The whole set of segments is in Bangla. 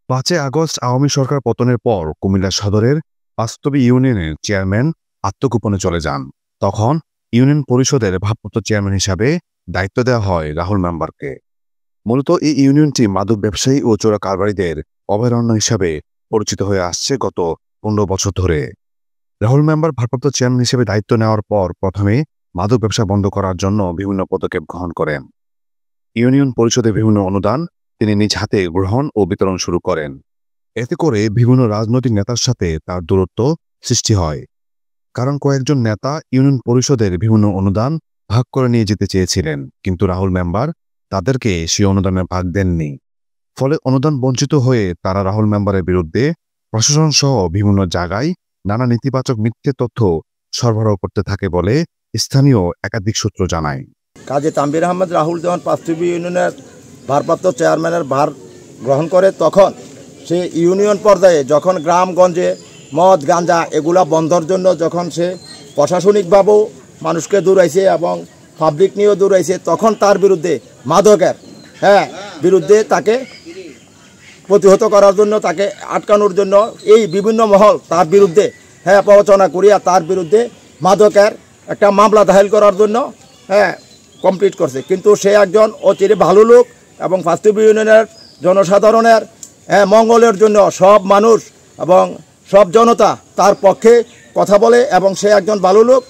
৫ই আগস্ট আওয়ামী সরকার পতনের পর কুমিল্লা সদরের বাস্তবী ইউনিয়নের চেয়ারম্যান আত্মগোপনে চলে যান। তখন ইউনিয়ন পরিষদের ভারপ্রাপ্ত চেয়ারম্যান হিসাবে দায়িত্ব দেওয়া হয় রাহুল মেম্বারকে। মূলত এই ইউনিয়নটি মাদক ব্যবসায়ী ও চোরা কারবারিদের অভয়ারণ্য হিসাবে পরিচিত হয়ে আসছে গত ১৫ বছর ধরে। রাহুল মেম্বার ভারপ্রাপ্ত চেয়ারম্যান হিসেবে দায়িত্ব নেওয়ার পর প্রথমে মাদক ব্যবসা বন্ধ করার জন্য বিভিন্ন পদক্ষেপ গ্রহণ করেন। ইউনিয়ন পরিষদে বিভিন্ন অনুদান তিনি নিজ হাতে গ্রহণ ও বিতরণ শুরু করেন। এতে করে বিভিন্ন রাজনৈতিক নেতার সাথে তার দূরত্ব সৃষ্টি হয়, কারণ কয়েকজন নেতা ইউনিয়ন পরিষদের বিভিন্ন অনুদান ভাগ করে নিয়ে যেতে চেয়েছিলেন, কিন্তু রাহুল মেম্বার তাদেরকে সেই অনুদানের ভাগ দেননি। ফলে অনুদান বঞ্চিত হয়ে তারা রাহুল মেম্বারের বিরুদ্ধে প্রশাসন সহ বিভিন্ন জায়গায় নানা নেতিবাচক মিথ্যে তথ্য সরবরাহ করতে থাকে বলে স্থানীয় একাধিক সূত্র জানায়। কাজী তানভীর আহমেদ রাহুল যখন বাস্তবী ইউনিয়নের ভারপ্রাপ্ত চেয়ারম্যানের ভার গ্রহণ করে, তখন সে ইউনিয়ন পর্যায়ে যখন গ্রামগঞ্জে মদ গাঁজা এগুলা বন্ধর জন্য যখন সে প্রশাসনিকভাবেও মানুষকে দৌড়াইছে এবং পাবলিক নিয়েও দৌড়াইছে, তখন তার বিরুদ্ধে মাদকের বিরুদ্ধে তাকে প্রতিহত করার জন্য, তাকে আটকানোর জন্য এই বিভিন্ন মহল তার বিরুদ্ধে প্রবচনা করিয়া তার বিরুদ্ধে মাদকের একটা মামলা দাখিল করার জন্য কমপ্লিট করছে। কিন্তু সে একজন অচিরে ভালো লোক এবং বাস্তবী ইউনিয়নের জনসাধারণের মঙ্গলের জন্য সব মানুষ এবং সব জনতা তার পক্ষে কথা বলে এবং সে একজন ভালো লোক।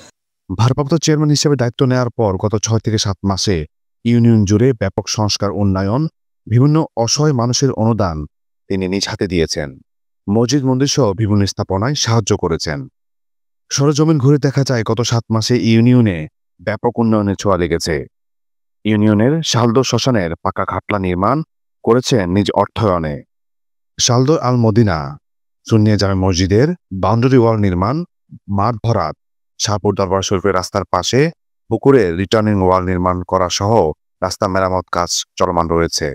ভারপ্রাপ্ত চেয়ারম্যান হিসেবে দায়িত্ব নেওয়ার পর গত ৬ থেকে ৭ মাসে ইউনিয়ন জুড়ে ব্যাপক সংস্কার, উন্নয়ন, বিভিন্ন অসহায় মানুষের অনুদান তিনি নিজ হাতে দিয়েছেন। মসজিদ মন্দির সহ বিভিন্ন স্থাপনায় সাহায্য করেছেন। সরজমিন ঘুরে দেখা যায় গত ৭ মাসে ইউনিয়নে ব্যাপক উন্নয়নের ছোঁয়া লেগেছে। ইউনিয়নের শালদো শ্মশানের পাকা খাটলা নির্মাণ করেছেন নিজ অর্থায়নে। শালদো আল মদিনা সুন্নিয়া জামে মসজিদের বাউন্ডারি ওয়াল নির্মাণ, মাঠ ভরাট, শাহপুর দরবার শরীফের রাস্তার পাশে পুকুরে রিটার্নিং ওয়াল নির্মাণ করা সহ রাস্তা মেরামত কাজ চলমান রয়েছে।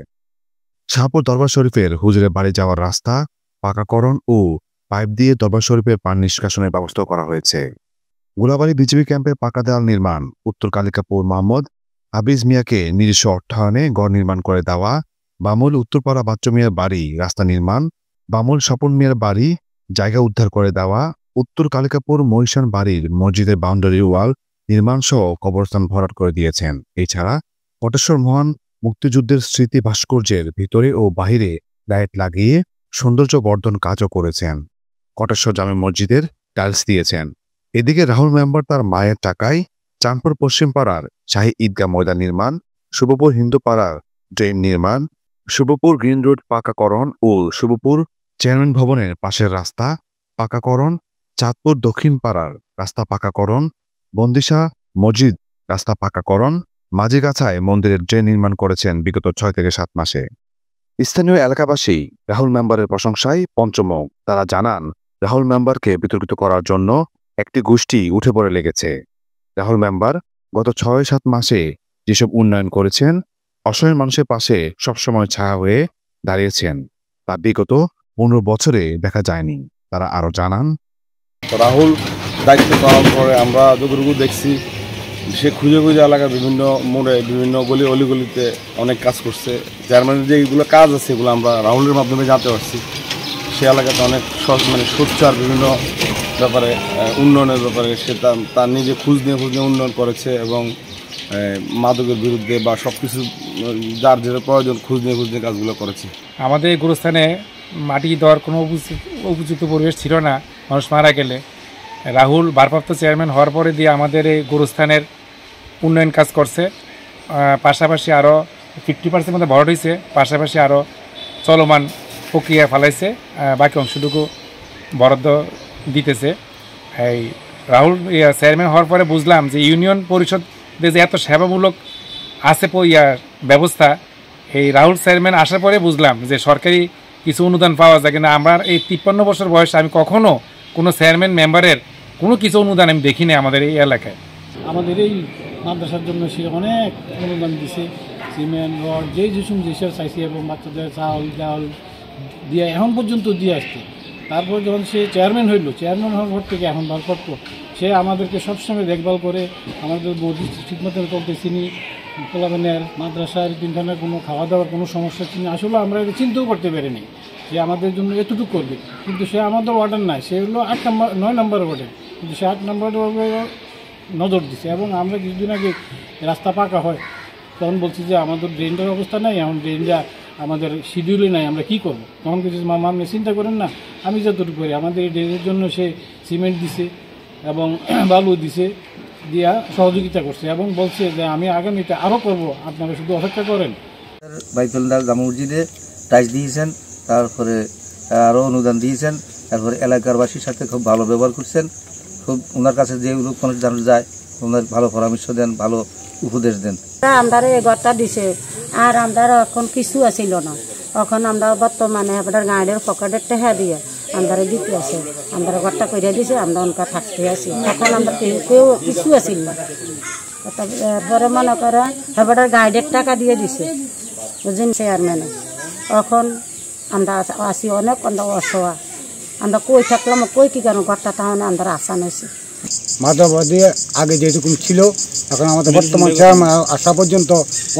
শাহপুর দরবার শরীফের হুজুরের বাড়ি যাওয়ার রাস্তা পাকাকরণ ও পাইপ দিয়ে দরবার শরীফের পানি নিষ্কাশনের ব্যবস্থা করা হয়েছে। গোলাবাড়ি বিজিবি ক্যাম্পে পাকা দেওয়াল নির্মাণ, উত্তর কালিকাপুর মোহাম্মদ হাফিজ মিয়াকে নিজস্ব অর্থায়নে ঘর নির্মাণ করে দেওয়া, বামুল উত্তরপাড়া বাচ্চু মিয়ার বাড়ি রাস্তা নির্মাণ, বামুল স্বপন মিয়ার বাড়ি জায়গা উদ্ধার করে দেওয়া, উত্তর কালিকাপুর মহিষান বাড়ির মসজিদের বাউন্ডারি ওয়াল নির্মাণ সহ কবরস্থান ভরাট করে দিয়েছেন। এছাড়া কটেশ্বর মহান মুক্তিযুদ্ধের স্মৃতি ভাস্কর্যের ভিতরে ও বাহিরে লাইট লাগিয়ে সৌন্দর্য বর্ধন কাজও করেছেন। কটেশ্বর জামে মসজিদের টাইলস দিয়েছেন। এদিকে রাহুল মেম্বার তার মায়ের টাকায় চাঁদপুর পশ্চিম পাড়ার শাহী ঈদগাহ ময়দান নির্মাণ, শুভপুর হিন্দু পাড়ার ড্রেন নির্মাণ, শুভপুর গ্রিন রোড পাকাকরণ ও শুভপুর চেয়ারম্যান ভবনের পাশের রাস্তা পাকাকরণ, চাঁদপুর দক্ষিণ পাড়ার রাস্তা পাকাকরণ, বন্দিশা মসজিদ রাস্তা পাকাকরণ, মাঝিগাছায় মন্দিরের ড্রেন নির্মাণ করেছেন বিগত ৬ থেকে ৭ মাসে। স্থানীয় এলাকাবাসী রাহুল মেম্বারের প্রশংসায় পঞ্চমুখ। তারা জানান, রাহুল মেম্বারকে বিতর্কিত করার জন্য একটি গোষ্ঠী উঠে পড়ে লেগেছে। রাহুল মেম্বার গত ৬-৭ মাসে যেসব উন্নয়ন করেছেন, অসহায় মানুষের পাশে সবসময় ছায়া হয়ে দাঁড়িয়েছেন, তা বিগত ১৫ বছরে দেখা যায়নি। তারা আরও জানান, রাহুল দায়িত্ব পাওয়ার পরে আমরা যতটুকু দেখছি, সে খুঁজে খুঁজে এলাকার বিভিন্ন মোড়ে, বিভিন্ন গলি অলিগলিতে অনেক কাজ করছে। চেয়ারম্যানের যেগুলো কাজ আছে এগুলো আমরা রাহুলের মাধ্যমে জানতে পারছি। সে এলাকাতে অনেক সোচ্চার বিভিন্ন ব্যাপারে, উন্নয়নের ব্যাপারে সে তার নিজে খুঁজ নিয়ে উন্নয়ন করেছে এবং মাদকের বিরুদ্ধে বা সব কিছু যার যেটা প্রয়োজন খুঁজ নিয়ে কাজগুলো করেছে। আমাদের এই গুরুস্থানে মাটি দেওয়ার কোনো উপযুক্ত পরিবেশ ছিল না। মানুষ মারা গেলে রাহুল ভারপ্রাপ্ত চেয়ারম্যান হওয়ার পরে দিয়ে আমাদের এই গুরুস্থানের উন্নয়ন কাজ করছে। পাশাপাশি আরও 50% মধ্যে ভরাট হয়েছে, পাশাপাশি আরও চলমান প্রক্রিয়া ফেলাইছে, বাকি অংশটুকু বরাদ্দ দিতেছে। এই রাহুল চেয়ারম্যান হওয়ার পরে বুঝলাম যে ইউনিয়ন পরিষদে যে এত সেবামূলক আছে ব্যবস্থা, এই রাহুল চেয়ারম্যান আসার পরে বুঝলাম যে সরকারি কিছু অনুদান পাওয়া যায়। কিন্তু আমার এই 53 বছর বয়সে আমি কখনও কোনো চেয়ারম্যান মেম্বারের কোনো কিছু অনুদান আমি দেখিনি আমাদের এই এলাকায়। আমাদের এই মাদ্রাসার জন্য সে অনেক অনুদান দিছে, সিমেন্ট, রড, যেসব চাইছে এবং বাচ্চাদের চাউল ডাউল দিয়ে এখন পর্যন্ত দিয়ে আসছে। তারপর যখন সে চেয়ারম্যান হওয়ার পর থেকে এখন ভারপ্রাপ্ত, সে আমাদেরকে সবসময় দেখভাল করে, আমাদের মসজিদ ঠিকমতো চলতেছি নি, পোলাবেনের মাদ্রাসার তিনখানের কোনো খাওয়া দাওয়ার কোনো সমস্যা ছিল। আসলে আমরা এটা চিন্তাও করতে পারিনি। সে আমাদের জন্য এতটুকু করবে, কিন্তু সে আমাদের ওয়ার্ডের নাই, সে হলো 9 নম্বর ওয়ার্ডে, কিন্তু সে 8 নম্বর ওয়ার্ডে নজর দিছে। এবং আমরা কিছুদিন আগে রাস্তা পাকা হয় তখন বলছি যে আমাদের ড্রেনটার অবস্থা নাই, এখন ড্রেনটা আমাদের শিডিউলে নাই, আমরা কি করব। তখন কিছু মামা আপনি চিন্তা করেন না, আমি যতটুকু করি আমাদের এই ড্রেনের জন্য সে সিমেন্ট দিছে এবং বালু দিছে, দিয়া সহযোগিতা করছে এবং বলছে যে আমি আগামীতে আরও করব, আপনারা শুধু অপেক্ষা করেন। বাইতুল্লাহ জামা মসজিদে টাইচ দিয়েছেন, তারপরে আরও অনুদান দিয়েছেন, তারপরে এলাকারবাসীর সাথে খুব ভালো ব্যবহার করছেন। খুব ওনার কাছে যে লোক মানুষ জানা যায় ওনার ভালো পরামর্শ দেন, ভালো উপদেশ দেন। আমরা এই ঘরটা দিছে আর আমরা এখন কিছু আসিল না, এখন আমরা বর্তমানে আপনার গাড়ির পকেটের টেহা দিয়ে আমরা দিতে আছে, আমরা ঘরটা করে দিছে, আমরা ওনকা থাকতে আছি। এখন আমরা কেউ কিছু আসিল না, এরপরে মনে করেন আপনার গাড়ির টাকা দিয়ে দিছে বুঝলেন চেয়ারম্যানে। এখন আমরা আসি অনেক আমরা অসহায়, আমরা কই থাকলাম কই কি কেন ঘরটা তাহলে আমরা আশা নিয়েছি। মাধবাদী আগে যেরকম ছিল এখন আমাদের বর্তমান চেয়ারম্যান আসা পর্যন্ত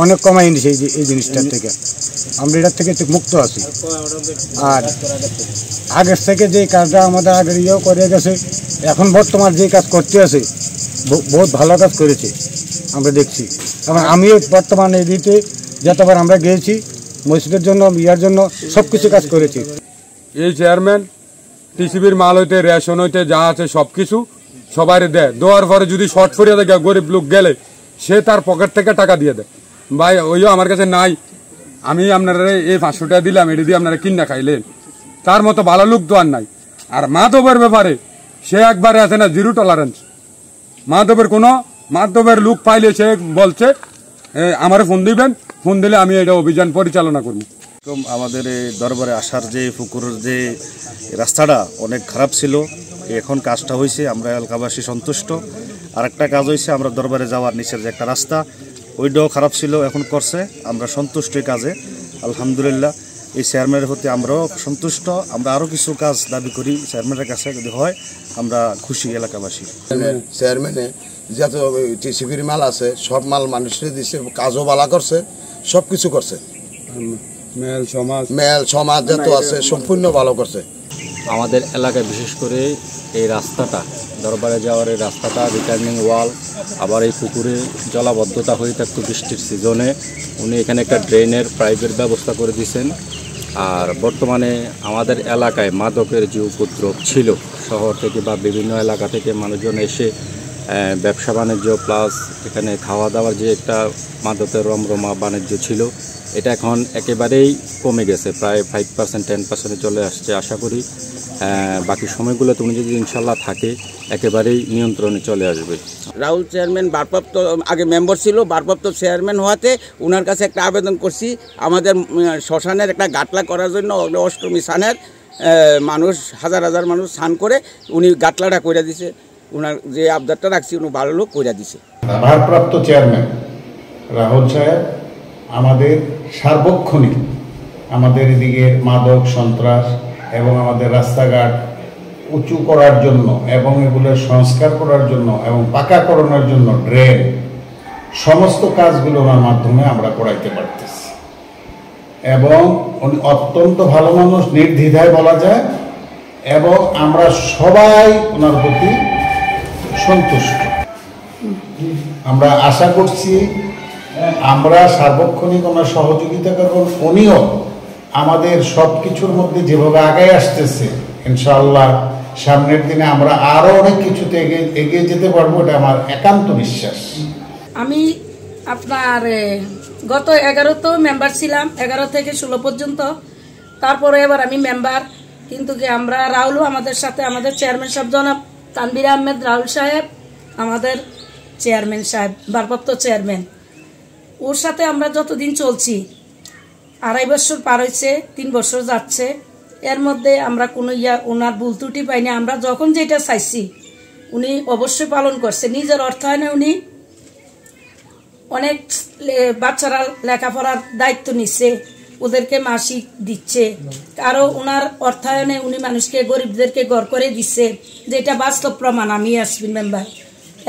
অনেক কমাই নিছে এই জিনিসটার থেকে, আমরা এটার থেকে মুক্ত আছি। আর আগের থেকে যে কাজটা আমাদের আগের ইয়েও করে গেছে, এখন বর্তমান যে কাজ করতে আছে বহুত ভালো কাজ করেছে আমরা দেখছি। এবং আমিও বর্তমানে দিতে যতবার আমরা গিয়েছি মসজিদের জন্য ইয়ার জন্য সব কিছু কাজ করেছি। এই চেয়ারম্যান টিসিবির মাল হইতে রেশন হইতে যা আছে সব কিছু সবাই দেয়, দেওয়ার পরে যদি শর্ট ফরিয়ে দেয় গরিব লোক গেলে সে তার পকেট থেকে টাকা দিয়ে দেয়। ভাই ওইও আমার কাছে নাই, আমি আপনারা এই 500 টাকা দিলাম, এটা দিয়ে আপনারা কিনা খাইলেন, তার মতো ভালো লোক তো আর নাই। আর মাধবের ব্যাপারে সে একবারে আছে না জিরো টলারেন্স। মাধবের লোক পাইলে সে বলছে আমার ফোন দিবেন, ফোন দিলে আমি এটা অভিযান পরিচালনা করব। আমাদের এই দরবারে আসার যে পুকুরের যে রাস্তাটা অনেক খারাপ ছিল, এখন কাজটা হয়েছে, আমরা এলাকাবাসী সন্তুষ্ট। আর একটা কাজ হয়েছে আমরা দরবারে যাওয়ার নিচের যে একটা রাস্তা ওইটাও খারাপ ছিল, এখন করছে, আমরা সন্তুষ্ট এই কাজে আলহামদুলিল্লাহ। এই চেয়ারম্যানের প্রতি আমরাও সন্তুষ্ট, আমরা আরও কিছু কাজ দাবি করি চেয়ারম্যানের কাছে, যদি হয় আমরা খুশি এলাকাবাসী। চেয়ারম্যানে যত টিসিবির মাল আছে সব মাল মানুষের দিছে, কাজও বালা করছে, সব কিছু করছে, মেল সমাজ যত আছে সম্পূর্ণ ভালো করছে। আমাদের এলাকায় বিশেষ করে এই রাস্তাটা দরবারে যাওয়ার এই রাস্তাটা রিটার্নিং ওয়াল, আবার এই পুকুরে জলাবদ্ধতা হয়ে থাকতো বৃষ্টির সিজনে, উনি এখানে একটা ড্রেনের পাইপের ব্যবস্থা করে দিয়েছেন। আর বর্তমানে আমাদের এলাকায় মাদকের যে উপদ্রব ছিল শহর থেকে বা বিভিন্ন এলাকা থেকে মানুষজন এসে ব্যবসা বাণিজ্য প্লাস এখানে খাওয়া দাওয়ার যে একটা মাদকের রমরমা বাণিজ্য ছিল, এটা এখন একেবারেই কমে গেছে, প্রায় 5% 10% চলে আসছে। আশা করি বাকি সময়গুলো তুমি যদি ইনশাল্লাহ থাকে একেবারেই নিয়ন্ত্রণে চলে আসবে। রাহুল চেয়ারম্যান ভারপ্রাপ্ত আগে মেম্বার ছিল, ভারপ্রাপ্ত চেয়ারম্যান হওয়াতে ওনার কাছে একটা আবেদন করছি আমাদের শ্মশানের একটা গাটলা করার জন্য। অষ্টমী স্নানের মানুষ হাজার হাজার মানুষ স্নান করে উনি গাটলাটা করে দিছে, ওনার যে আবদারটা রাখছি উনি ভালো লোক করে দিছে। ভারপ্রাপ্ত চেয়ারম্যান রাহুল সাহেব আমাদের সার্বক্ষণিক আমাদের এদিকে মাদক সন্ত্রাস এবং আমাদের রাস্তাঘাট উঁচু করার জন্য এবং এগুলোর সংস্কার করার জন্য এবং পাকা করানোর জন্য ড্রেন সমস্ত কাজগুলো ওনার মাধ্যমে আমরা করাইতে পারতেছি। এবং উনি অত্যন্ত ভালো মানুষ, নির্দ্বিধায় বলা যায়, এবং আমরা সবাই ওনার প্রতি সন্তুষ্ট। আমরা আশা করছি আমরা সার্বক্ষণিক ওনার সহযোগিতা করব, উনিও আমাদের সব কিছুর মধ্যে যেভাবে আগায় আসতেছে ইনশাআল্লাহ সামনের দিনে আমরা আরও অনেক কিছুতে এগিয়ে যেতে পারবো, এটা আমার একান্ত বিশ্বাস। আমি আপনার গত 11 মেম্বার ছিলাম, 11 থেকে 16 পর্যন্ত, তারপরে এবার আমি মেম্বার। কিন্তু কি আমরা রাহুলও আমাদের সাথে, আমাদের চেয়ারম্যান সাহেব জনাব তানভীর আহমেদ রাহুল সাহেব, আমাদের চেয়ারম্যান সাহেব ভারপ্রাপ্ত চেয়ারম্যান, ওর সাথে আমরা যতদিন চলছি, 2.5 বছর পার হয়েছে, 3 বছর যাচ্ছে, এর মধ্যে আমরা কোনো ওনার ভুল ত্রুটি পাইনি। আমরা যখন যেটা চাইছি উনি অবশ্যই পালন করছে। নিজের অর্থায়নে উনি অনেক বাচ্চারা লেখাপড়ার দায়িত্ব নিচ্ছে, ওদেরকে মাসিক দিচ্ছে, আরও ওনার অর্থায়নে উনি মানুষকে গরিবদেরকে ঘর করে দিচ্ছে, যেটা বাস্তব প্রমাণ। আমি আসবিন মেম্বার,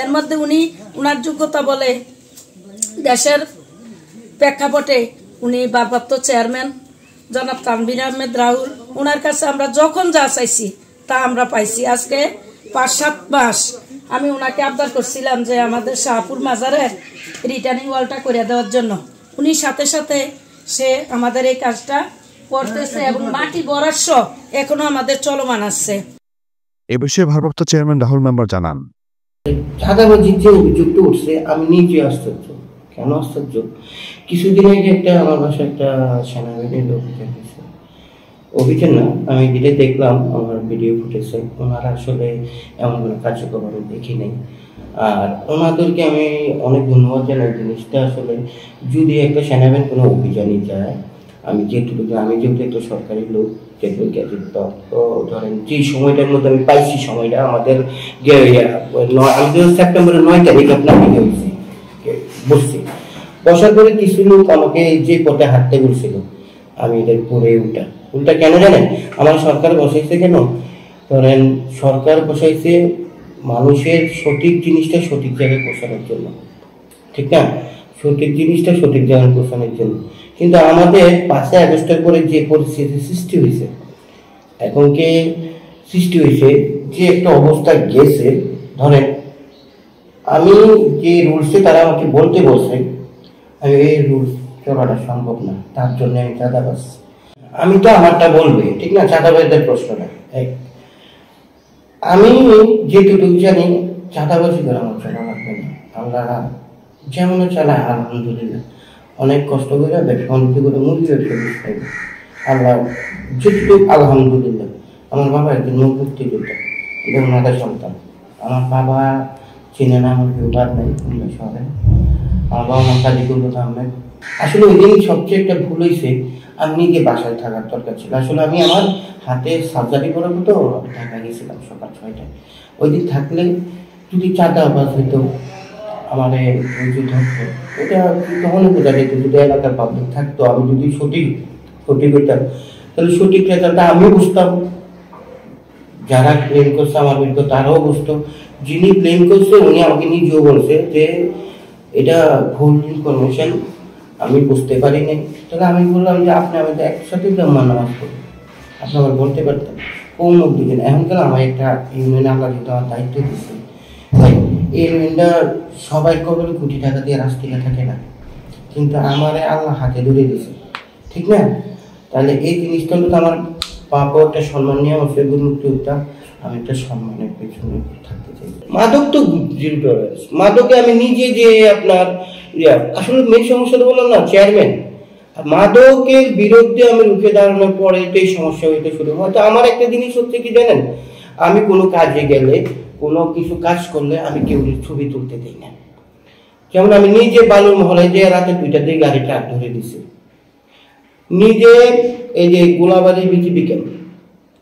এর মধ্যে উনি ওনার যোগ্যতা বলে দেশের প্রেক্ষাপটে উনি ভারপ্রাপ্ত চেয়ারম্যান, জনাব তানভীর আহমেদ রাহুল, ওনার কাছে আমরা যখন যা চাইছি তা আমরা পাইছি। আজকে 5-7 মাস আমি ওনাকে আবদার করছিলাম যে আমাদের শাহপুর মাজারের রিটার্নিং ওয়ালটা করে দেওয়ার জন্য। উনি সাথে সাথে সে আমাদের এই কাজটা করতেছে এবং মাটি ভরার সহ এখনো আমাদের চলমান আছে। এ বিষয়ে ভারপ্রাপ্ত চেয়ারম্যান রাহুল মেম্বার জানান, চাঁদাবাজির যে অভিযোগটা উঠছে আমি নিজে আশ্চর্য। কেন আশ্চর্য? কিছুদিন আগে আমার বাসায় একটা সেনাবাহিনীর অভিযান হয়েছে। অভিযান না, আমি যেটা দেখলাম আমার ভিডিও ফুটেছে, ওনারা আসলে এমন কোনো কার্যক্রম আমি দেখি নাই। আর ওনাদেরকে আমি অনেক ধন্যবাদ জানাই। জিনিসটা আসলে যদি একটা সেনাবাহিনী কোনো অভিযানে যায়, আমি যেহেতু একটা সরকারি লোক, যেহেতু গ্যাজেট তো ধরেন যে সময়টার মধ্যে আমি পাইছি, সময়টা আমাদের সেপ্টেম্বরের 9 তারিখ আপনার হয়েছে বসছি। বসার পরে কিছু লোক আমাকে যে পথে হাঁটতে বলছিল, আমি এদের পরে উল্টা কেন জানেন? আমার সরকার বসাইছে কেন? ধরেন সরকার বসাইছে মানুষের সঠিক জিনিসটা সঠিক জায়গায় পৌঁছানোর জন্য, ঠিক না? সঠিক জিনিসটা সঠিক জায়গায় পৌঁছানোর জন্য। কিন্তু আমাদের 5 আগস্টের পরে যে পরিস্থিতি সৃষ্টি হয়েছে, এখনকে সৃষ্টি হয়েছে যে একটা অবস্থা গেছে, ধরেন আমি যে রুলসে তারা আমাকে বলতে বলছে, আমি এই রুলস চলাটা সম্ভব না, তার জন্য আমি চাঁদাবাজ। আমি তো আমারটা বলবে, ঠিক না? চাঁদাবাজদের প্রশ্নটা আমি যেটুকু জানি, চাঁদাবাজি করে আমার চলা লাগবে না। আমরা যেমন চালায় আলহামদুলিল্লাহ, অনেক কষ্ট করে ব্যবসা বাণিজ্য করে মুরগি ব্যবসা করতে আল্লাহ যেটুকু আলহামদুলিল্লাহ। আমার বাবা একজন মুক্তিযোদ্ধা এবং ওনাদের সন্তান। আমার বাবা চিনে না, আমার কেউ বাদ নেই খুলনা শহরে। আমার বাবা মা কাজীকুল আহমেদ। আসলে ওই দিন সবচেয়ে একটা ভুল হয়েছে, আমি নিজে বাসায় থাকার দরকার ছিল। আসলে আমি আমার হাতে সার্জারি করার মতো ঢাকা গেছিলাম সকাল 6টায়। ওই দিন থাকলে যদি চাঁদাবাজ হইতো, আমার ওই যে ধরতো, এটা তখন বোঝা যেত। যদি এলাকার পাবলিক থাকতো, আমি যদি সঠিক হইতাম, তাহলে সঠিক রেজাল্টটা আমিও বুঝতাম, যারা ক্লেম করছে আমার বিরুদ্ধে তারাও বুঝতো। যিনি ক্লেম করছে উনি আমাকে নিজেও বলছে যে এটা ভুল ইনফরমেশন, আমি বুঝতে পারিনি। তাহলে আমি বললাম যে আপনি আমাদের একসাথে জমা নামাজ করি, আপনি আমার বলতে পারতেন কোন দিকেন। এখনকার আমার একটা ইউনিয়নে আমরা যেহেতু আমার দায়িত্ব দিচ্ছি, এই ইউনিয়নটা সবাই কবে কোটি টাকা দিয়ে রাস্তায় থাকে না, কিন্তু আমার আল্লাহ হাতে ধরে দিছে, ঠিক না? তাহলে এই জিনিসটা তো আমার পাপও একটা সম্মান নিয়ে আমার ফেসবুক মুক্তিযোদ্ধা, আমি একটা সম্মানের পেছনে থাকতে চাই। মাদক তো জিরো টলারেন্স। মাদকে আমি নিজে যে আপনার আসলে মেন সমস্যাটা বললাম না চেয়ারম্যান, মাদকের বিরুদ্ধে আমি রুখে দাঁড়ানোর পরে তো এই সমস্যা হইতে শুরু হয়। তো আমার একটা জিনিস হচ্ছে কি জানেন, আমি কোনো কাজে গেলে, কোনো কিছু কাজ করলে আমি কেউ ছবি তুলতে দিই না। যেমন আমি নিজে বালুর মহলে যে রাতে 2টার দিকে গাড়ি ট্রাক ধরে দিছি, নিজে এই যে গোলাবাড়ি বিজেপি ক্যাম্প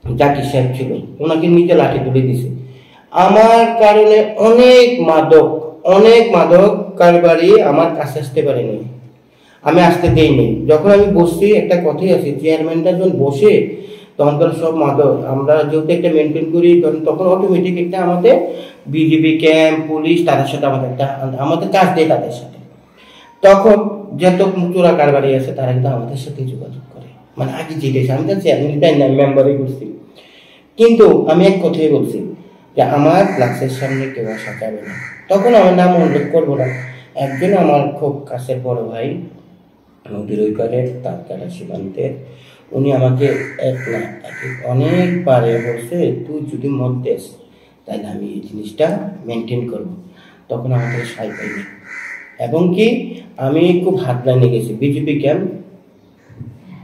জাকির সাহেব ছিল, ওনাকে নিজে লাঠি তুলে দিছে। আমার কারণে অনেক মাদক কারবারি আমার কাছে আসতে পারেনি, আমি আসতে দেইনি। যখন আমি বসছি, একটা কথাই আছে, চেয়ারম্যানটা যখন বসে তখন সব মাদক আমরা যেহেতু একটা মেনটেন করি, তখন অটোমেটিক একটা আমাদের বিজেপি ক্যাম্প, পুলিশ, তাদের সাথে আমাদের কাজ দেয় তাদের সাথে। তখন যত চোরা কারবারি আছে তারা কিন্তু আমাদের সাথে যোগাযোগ করে, মানে আগে যেটা আমি তো চেয়ারম্যান মেম্বারই করছি। কিন্তু আমি এক কথাই বলছি যে আমার ক্লাসের সামনে কেউ আসা যাবে না। তখন আমার নাম উল্লেখ করবো না, একজন আমার খুব কাছের বড় ভাই, নদীর ওই পারে তারকাটা সীমান্তের, উনি আমাকে অনেকবার বলছে তুই যদি মত দেস তাহলে আমি এই জিনিসটা মেনটেন করবো। তখন আমাকে সাই পাইনি, এবং কি আমি খুব হাত লাইনে গেছি বিজেপি ক্যাম্প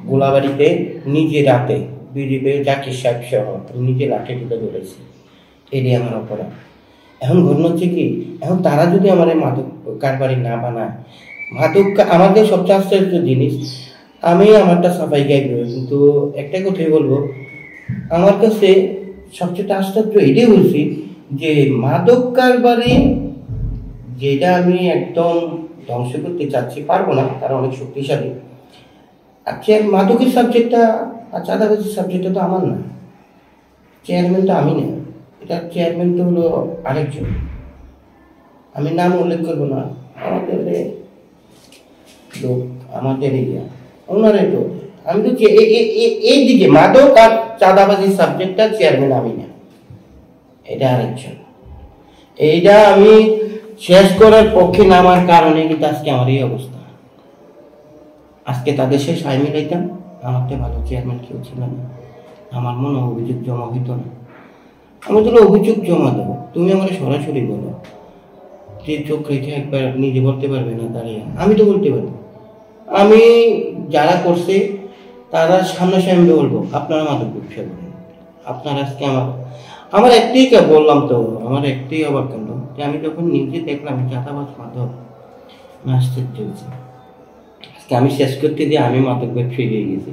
গোলাবাড়িতে, নিজে রাতে বিজেপি জাকির সাহেব সহ নিজে লাঠি তুলে ধরেছি। এটাই আমার অপরাধ। এখন ঘটনা হচ্ছে কি, এখন তারা যদি আমার মাদক কারবারি না বানায়, মাদক আমাদের সবচেয়ে আশ্চর্য জিনিস, আমি আমারটা সাফাই গাইব, কিন্তু একটা কথাই বলবো, আমার কাছে সবচেয়ে আশ্চর্য এটাই বলছি যে মাদক কারবারি যেটা আমি একদম ধ্বংস করতে চাচ্ছি, পারবো না, তারা অনেক শক্তিশালী। আচ্ছা, মাদকের সাবজেক্টটা আর চাঁদাবাজির সাবজেক্টটা তো আমার না, চেয়ারম্যান তো আমি না, এটা চেয়ারম্যান তো হলো আরেকজন, আমি নাম উল্লেখ করবো না। আমাদের লোক, আমাদের ওনারে তো আমি তো এই দিকে মাদক আর চাঁদাবাজির সাবজেক্টটা চেয়ারম্যান আমি না, এটা আরেকজন। এইটা আমি শেষ করার পক্ষে নামার কারণে কিন্তু আজকে আমার এই অবস্থা। আজকে তাদের শেষ আয় মিলাইতাম, আমার তো ভালো চেয়ারম্যান কেউ ছিল না, আমার মনে অভিযোগ জমা হইতো না। আমি তো অভিযোগ জমা দেবো, তুমি আমার সরাসরি বলো যে চোখ রেখে একবার নিজে বলতে পারবে না দাঁড়িয়ে, আমি তো বলতে পারবো। আমি যারা করছে তারা সামনাসামনি বলবো আপনারা মাদক ব্যবসা করেন, আপনারা আজকে আমার একটাই বললাম তো, আমার একটাই অবাক কেন যে আমি যখন নিজে দেখলাম চাঁদাবাজ মাদক নাচতে চলছে, আজকে আমি শেষ করতে দিয়ে আমি মাদক ব্যবসায়ী হয়ে গেছি।